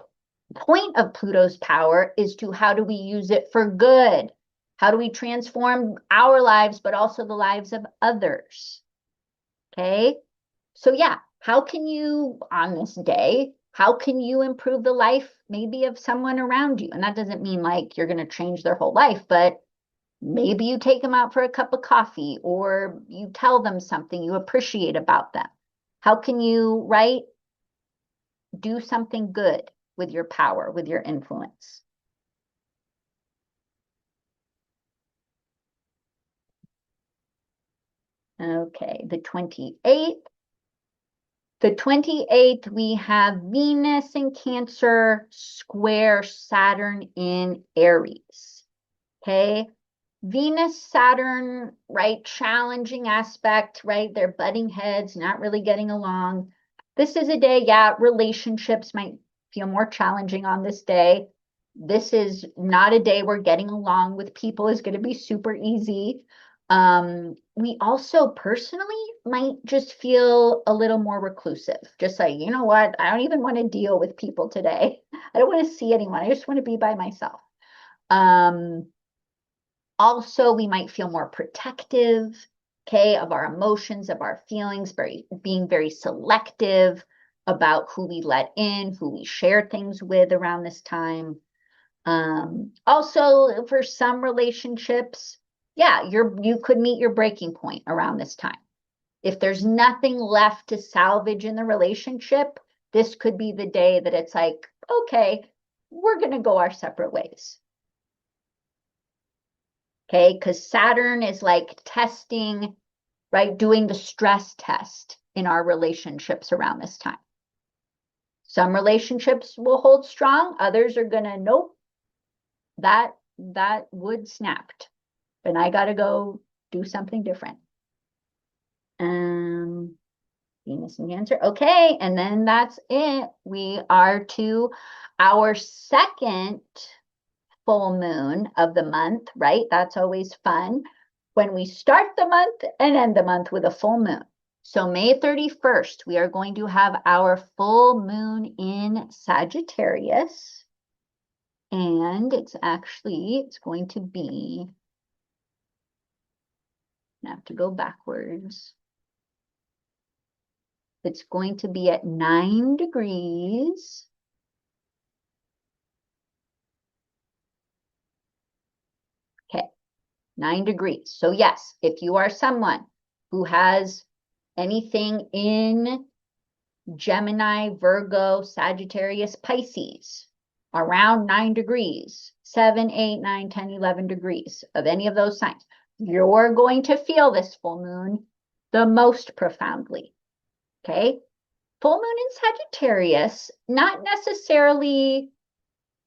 point of Pluto's power is to how do we use it for good? How do we transform our lives, but also the lives of others? Okay. So, yeah, how can you, on this day, how can you improve the life maybe of someone around you? And that doesn't mean like you're going to change their whole life, but maybe you take them out for a cup of coffee or you tell them something you appreciate about them. How can you, right, do something good with your power, with your influence? Okay, the 28th. The 28th, we have Venus in Cancer square Saturn in Aries. Okay. Venus, Saturn, right? Challenging aspect, right? They're butting heads, not really getting along. This is a day, yeah, relationships might feel more challenging on this day. This is not a day where getting along with people is going to be super easy. We also personally might just feel a little more reclusive. Just like, you know what? I don't even want to deal with people today. I don't want to see anyone. I just want to be by myself. Also, we might feel more protective, okay, of our emotions, of our feelings, being very selective about who we let in, who we share things with around this time. Also, for some relationships, yeah, you could meet your breaking point around this time. If there's nothing left to salvage in the relationship, this could be the day that it's like, okay, we're going to go our separate ways. Okay, because Saturn is like testing, right? Doing the stress test in our relationships around this time. Some relationships will hold strong, others are gonna, nope, that wood snapped, and I gotta go do something different. Venus and Cancer. Okay, and then that's it. We are to our second full moon of the month, right? That's always fun. when we start the month and end the month with a full moon. So May 31st, we are going to have our full moon in Sagittarius. And it's going to be, I have to go backwards. It's going to be at 9 degrees. Okay, 9 degrees. So yes, if you are someone who has anything in Gemini, Virgo, Sagittarius, Pisces, around 9 degrees, 7, 8, 9, 10, 11 degrees of any of those signs, you're going to feel this full moon the most profoundly. Okay? Full moon in Sagittarius, not necessarily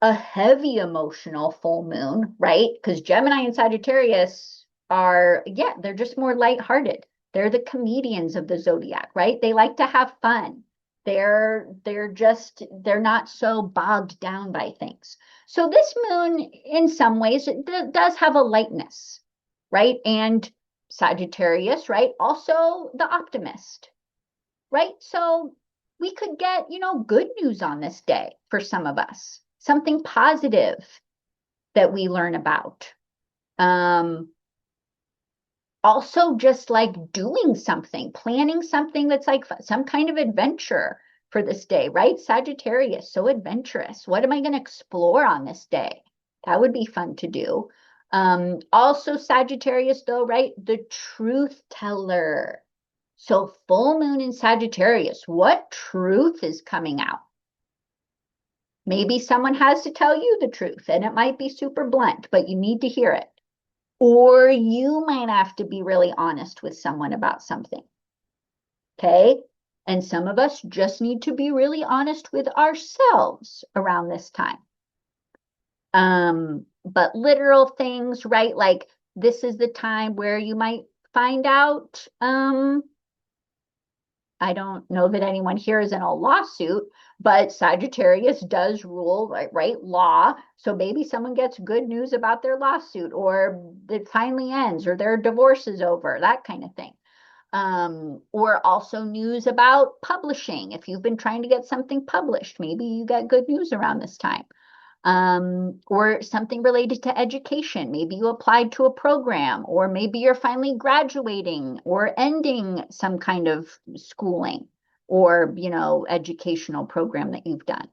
a heavy emotional full moon, right? Because Gemini and Sagittarius are, yeah, they're just more lighthearted. They're the comedians of the zodiac, right? They like to have fun. They're not so bogged down by things. So this moon, in some ways, it does have a lightness, right? And Sagittarius, right? Also the optimist, right? So we could get, good news on this day for some of us, something positive that we learn about. Also just like doing something, planning something that's like some kind of adventure for this day, right? Sagittarius, so adventurous. What am I going to explore on this day? That would be fun to do. Also Sagittarius though, right? The truth teller. So full moon in Sagittarius, what truth is coming out? Maybe someone has to tell you the truth and it might be super blunt, but you need to hear it. Or you might have to be really honest with someone about something. Okay? And some of us just need to be really honest with ourselves around this time. But literal things, right? Like this is the time where you might find out, I don't know that anyone here is in a lawsuit, but Sagittarius does rule, right? Law. So maybe someone gets good news about their lawsuit, or it finally ends, or their divorce is over, that kind of thing. Or also news about publishing. If you've been trying to get something published, maybe you get good news around this time. Or something related to education. Maybe you applied to a program, or maybe you're finally graduating or ending some kind of schooling or, educational program that you've done.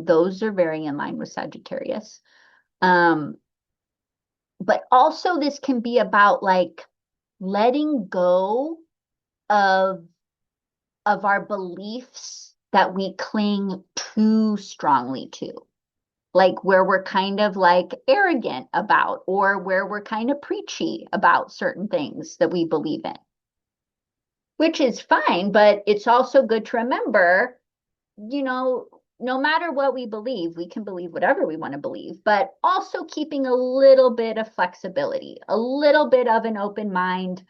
Those are very in line with Sagittarius. But also this can be about like letting go of our beliefs that we cling too strongly to. Like where we're kind of like arrogant about, or where we're kind of preachy about certain things that we believe in, which is fine, but it's also good to remember, no matter what we believe, we can believe whatever we want to believe, but also keeping a little bit of flexibility, a little bit of an open mind,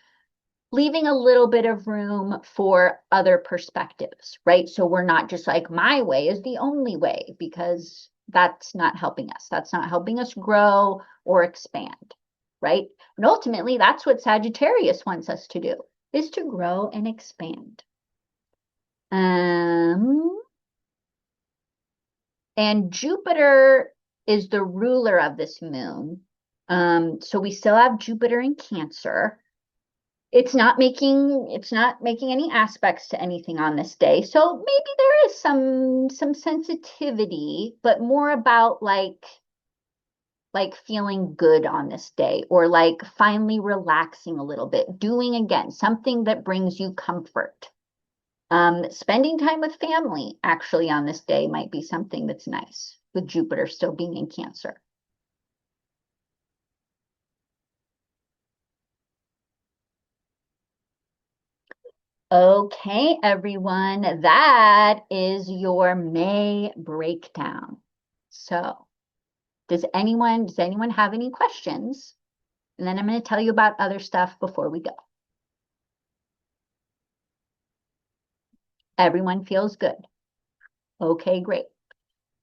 leaving a little bit of room for other perspectives, right? So we're not just like, my way is the only way, because that's not helping us. That's not helping us grow or expand, right? And ultimately, that's what Sagittarius wants us to do, is to grow and expand. And Jupiter is the ruler of this moon. So we still have Jupiter in Cancer. It's not making any aspects to anything on this day. So maybe there is some sensitivity, but more about like feeling good on this day, or like finally relaxing a little bit, doing again something that brings you comfort. Spending time with family actually on this day might be something that's nice, with Jupiter still being in Cancer. Okay, everyone, that is your May breakdown. So, does anyone have any questions? And then I'm going to tell you about other stuff before we go. Everyone feels good. Okay, great.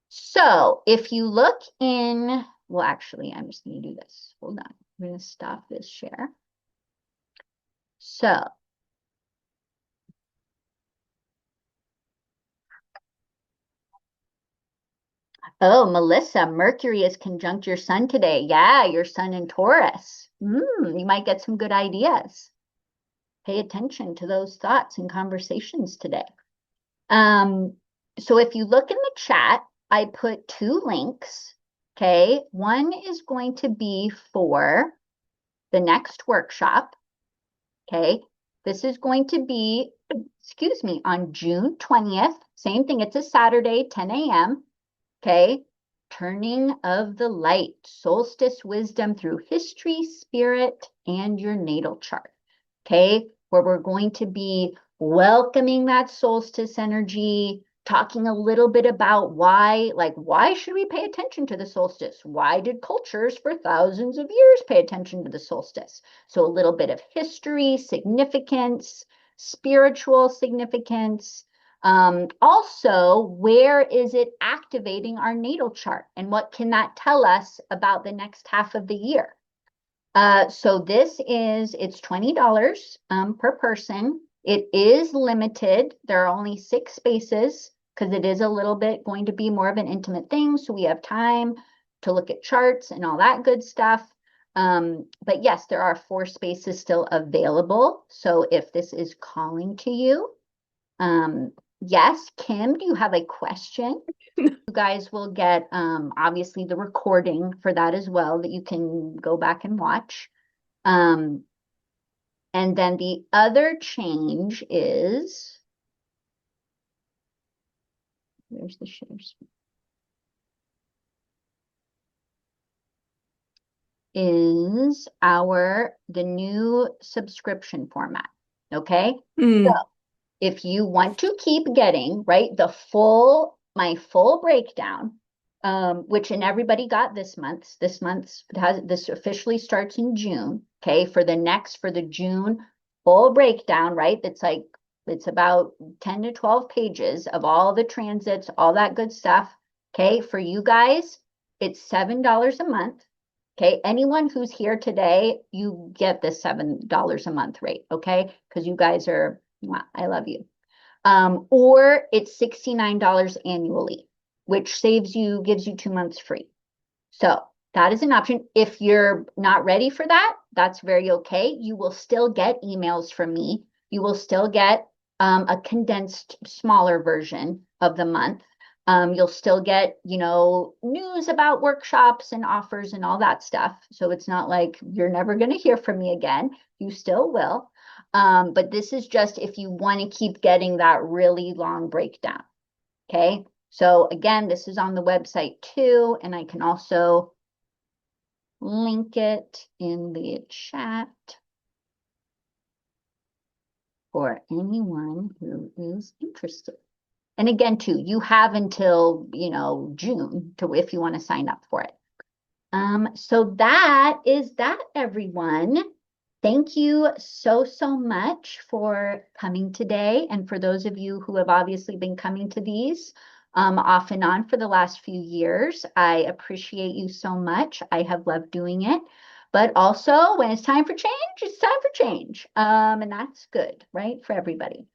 So, if you look in, well, actually, I'm just going to do this. Hold on. I'm going to stop this share. So, oh, Melissa, Mercury is conjunct your sun today. Yeah, your sun in Taurus. You might get some good ideas. Pay attention to those thoughts and conversations today. Um, so if you look in the chat, I put two links. Okay. One is going to be for the next workshop. Okay. This is going to be, excuse me, on June 20th. Same thing. It's a Saturday, 10 a.m. Okay. Turning of the light, solstice wisdom through history, spirit, and your natal chart. Okay. Where we're going to be welcoming that solstice energy, talking a little bit about why should we pay attention to the solstice? Why did cultures for thousands of years pay attention to the solstice? So a little bit of history, significance, spiritual significance. Also, where is it activating our natal chart? And what can that tell us about the next half of the year? So it's $20 per person. It is limited. There are only 6 spaces because it is a little bit going to be more of an intimate thing. So we have time to look at charts and all that good stuff. But yes, there are 4 spaces still available. So if this is calling to you, yes, Kim, do you have a question? You guys will get obviously the recording for that as well that you can go back and watch. And then the other change is, where's the shares? Is the new subscription format. Okay. So if you want to keep getting, right, my full breakdown, which and everybody got this this officially starts in June. Okay, for the June full breakdown, right? It's about 10 to 12 pages of all the transits, all that good stuff. Okay, for you guys, it's $7 a month. Okay, anyone who's here today, you get the $7 a month rate, okay? Because you guys I love you. Or it's $69 annually, which gives you 2 months free. So that is an option. If you're not ready for that, that's very okay. You will still get emails from me. You will still get a condensed, smaller version of the month. You'll still get, news about workshops and offers and all that stuff. So it's not like you're never going to hear from me again. You still will. But this is just if you want to keep getting that really long breakdown. Okay. So again, this is on the website too, and I can also link it in the chat for anyone who is interested. And again, too, you have until, June if you want to sign up for it. So that is that, everyone. Thank you so, so much for coming today. And for those of you who have obviously been coming to these off and on for the last few years, I appreciate you so much. I have loved doing it. But also, when it's time for change, it's time for change. And that's good, right, for everybody.